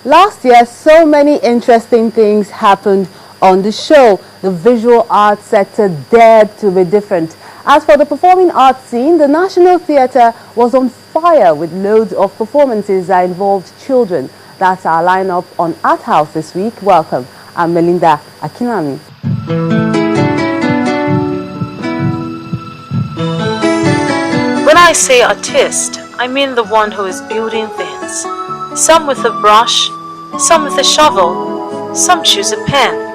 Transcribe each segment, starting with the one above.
Last year, so many interesting things happened on the show. The visual arts sector dared to be different. As for the performing arts scene, the National Theatre was on fire with loads of performances that involved children. That's our lineup on Art House this week. Welcome. I'm Melinda Akinami. When I say artist, I mean the one who is building things. Some with a brush, some with a shovel, some choose a pen.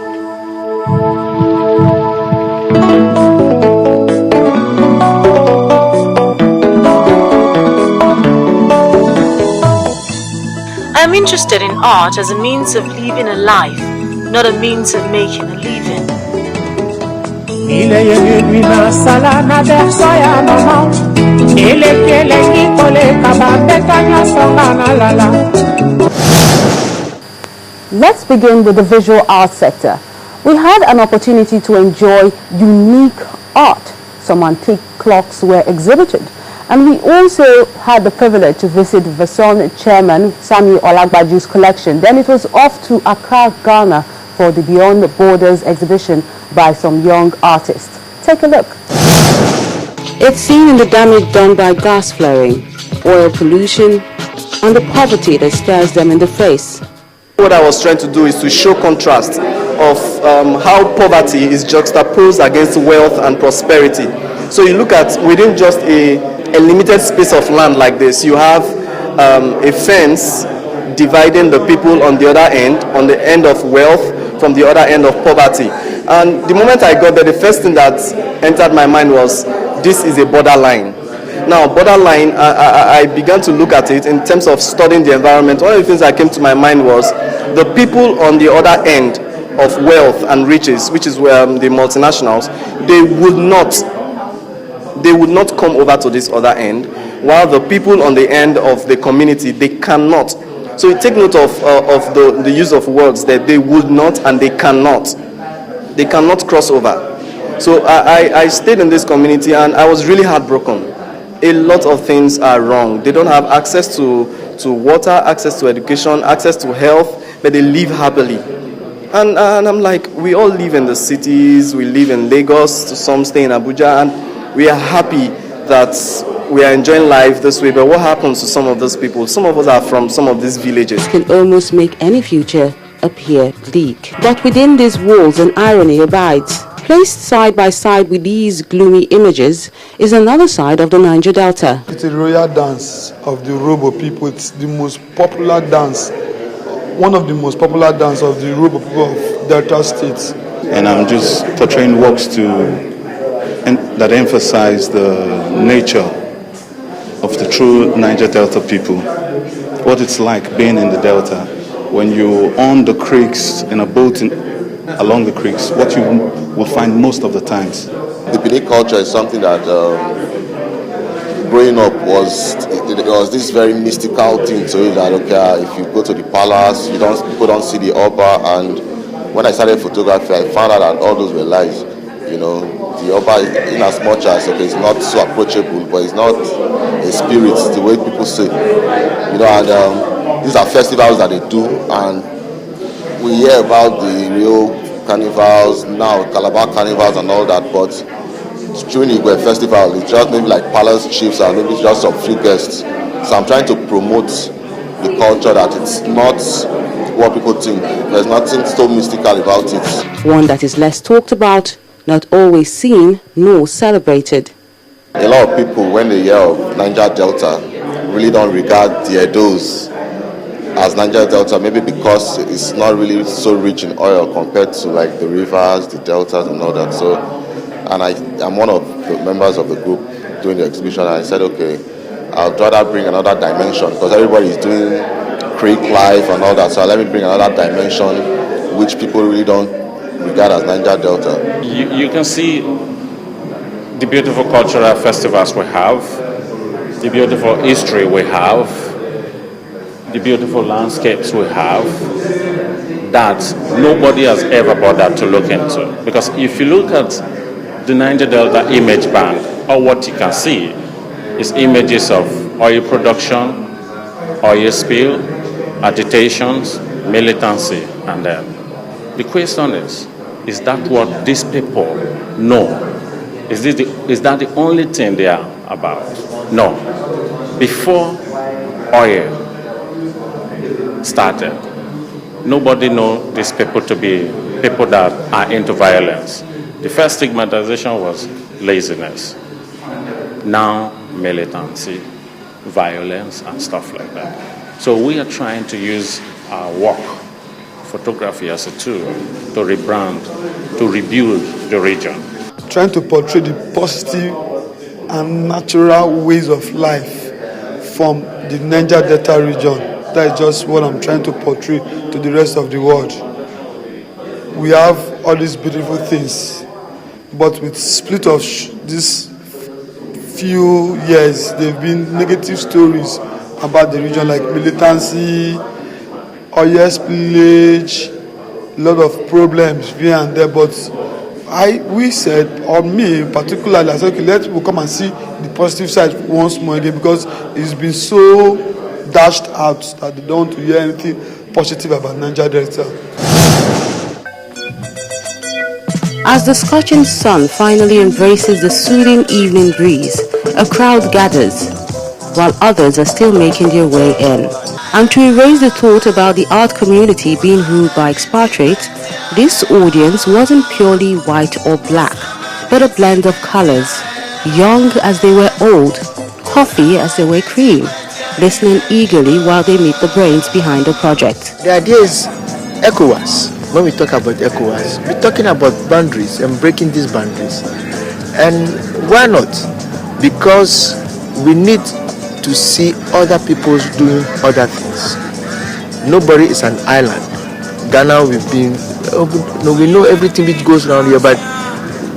I am interested in art as a means of living a life, not a means of making a living. Let's begin with the visual arts sector. We had an opportunity to enjoy unique art. Some antique clocks were exhibited. And we also had the privilege to visit Vason Chairman Samuel Olagbaju's collection. Then it was off to Accra, Ghana for the Beyond the Borders exhibition by some young artists. Take a look. It's seen in the damage done by gas flaring, oil pollution, and the poverty that stares them in the face. What I was trying to do is to show contrast of how poverty is juxtaposed against wealth and prosperity. So you look at within just a limited space of land like this, you have a fence dividing the people on the other end of wealth from the other end of poverty. And the moment I got there, the first thing that entered my mind was, this is a borderline. Now, borderline, I began to look at it in terms of studying the environment. One of the things that came to my mind was the people on the other end of wealth and riches, which is where the multinationals, they would not come over to this other end, while the people on the end of the community, they cannot. So you take note of the use of words that they would not and they cannot. They cannot cross over. So I stayed in this community and I was really heartbroken. A lot of things are wrong. They don't have access to water, access to education, access to health, but they live happily. And I'm like, we all live in the cities, we live in Lagos, some stay in Abuja, and we are happy that we are enjoying life this way. But what happens to some of those people? Some of us are from some of these villages. Can almost make any future appear bleak. But within these walls, an irony abides. Placed side by side with these gloomy images is another side of the Niger Delta. It's a royal dance of the Urhobo people. It's the most popular dance, one of the most popular dance of the Urhobo people of Delta states. And I'm just portraying works that emphasize the nature of the true Niger Delta people. What it's like being in the Delta. When you're on the creeks in a boat along the creeks, what you will find most of the times. The Benin culture is something that growing up there was this very mystical thing to it that, okay, if you go to the palace, people don't see the Oba. And when I started photography, I found out that all those were lies. You know, the Oba, in as much as, okay, it's not so approachable, but it's not a spirit, the way people say. You know, and these are festivals that they do, and we hear about the real carnivals now, Calabar carnivals and all that, but during the Igwe festival, it's just maybe like palace chiefs and maybe just some few guests. So I'm trying to promote the culture that it's not what people think. There's nothing so mystical about it. One that is less talked about, not always seen nor celebrated. A lot of people, when they hear of Niger Delta, really don't regard the Edos as Niger Delta, maybe because it's not really so rich in oil compared to like the rivers, the deltas and all that. So, and I'm one of the members of the group doing the exhibition, and I said, okay, I'd rather bring another dimension because everybody is doing creek life and all that. So let me bring another dimension which people really don't regard as Niger Delta. You can see the beautiful cultural festivals we have, the beautiful history we have, the beautiful landscapes we have, that nobody has ever bothered to look into. Because if you look at the Niger Delta Image Bank, or what you can see is images of oil production, oil spill, agitations, militancy, and then the question is that what these people know? Is that the only thing they are about? No. Before oil started, nobody knew these people to be people that are into violence. The first stigmatization was laziness. Now, militancy, violence, and stuff like that. So we are trying to use our work, photography as a tool to rebrand, to rebuild the region. Trying to portray the positive and natural ways of life from the Niger Delta region. That is just what I'm trying to portray to the rest of the world. We have all these beautiful things, but with split of these few years, there have been negative stories about the region, like militancy, oil spillage, a lot of problems here and there. But we said, or me particularly, I said, okay, let people come and see the positive side once more again, because it's been so dashed out that they don't want to hear anything positive about Niger Delta. As the scorching sun finally embraces the soothing evening breeze, a crowd gathers, while others are still making their way in. And to erase the thought about the art community being ruled by expatriates, this audience wasn't purely white or black, but a blend of colors, young as they were old, coffee as they were cream, listening eagerly while they meet the brains behind the project. The idea is ECOWAS. When we talk about ECOWAS, we're talking about boundaries and breaking these boundaries. And why not? Because we need to see other people doing other things. Nobody is an island. Ghana, we know everything which goes around here, but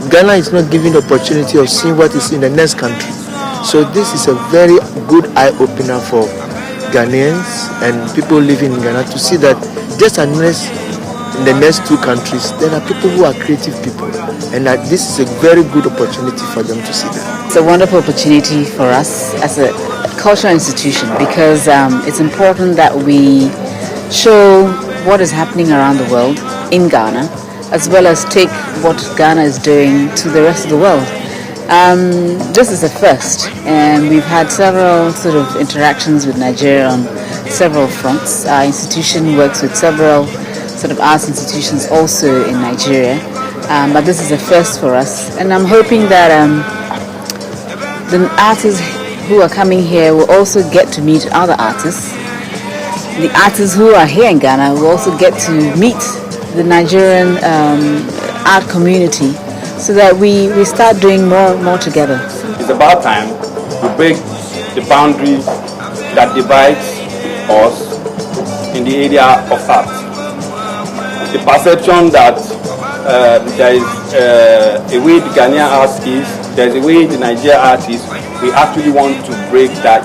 Ghana is not given the opportunity of seeing what is in the next country. So this is a very good eye-opener for Ghanaians and people living in Ghana to see that just unless in the next two countries, there are people who are creative people, and that this is a very good opportunity for them to see that. It's a wonderful opportunity for us as a cultural institution, because it's important that we show what is happening around the world in Ghana, as well as take what Ghana is doing to the rest of the world. This is a first, and we've had several sort of interactions with Nigeria on several fronts. Our institution works with several sort of arts institutions also in Nigeria, but this is a first for us, and I'm hoping that the artists who are coming here will also get to meet other artists. The artists who are here in Ghana will also get to meet the Nigerian art community, so that we start doing more together. It's about time we break the boundaries that divides us in the area of art. The perception that there is a way the Ghanaian art is, there's a way the Nigerian art is. We actually want to break that,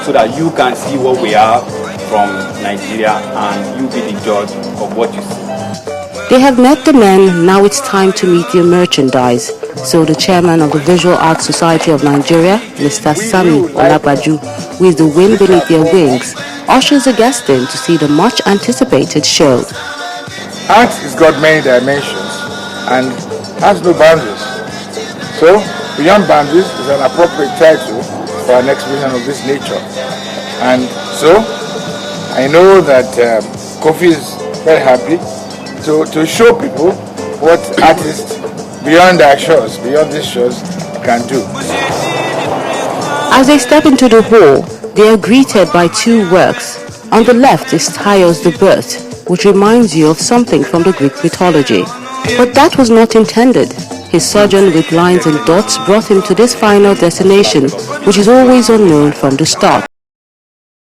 so that you can see what we are from Nigeria and you be the judge of what you see. They have met the men, now it's time to meet their merchandise. So the chairman of the Visual Arts Society of Nigeria, Mr. Sami Olabaju, with the wind beneath their wings, ushers the guests in to see the much anticipated show. Art has got many dimensions and has no boundaries. So, Beyond Boundaries is an appropriate title for an exhibition of this nature. And so, I know that Kofi is very happy to show people what artists beyond our shows, beyond these shows, can do. As they step into the hall, they are greeted by two works. On the left is Tyos the Birth, which reminds you of something from the Greek mythology. But that was not intended. His sojourn with lines and dots brought him to this final destination, which is always unknown from the start.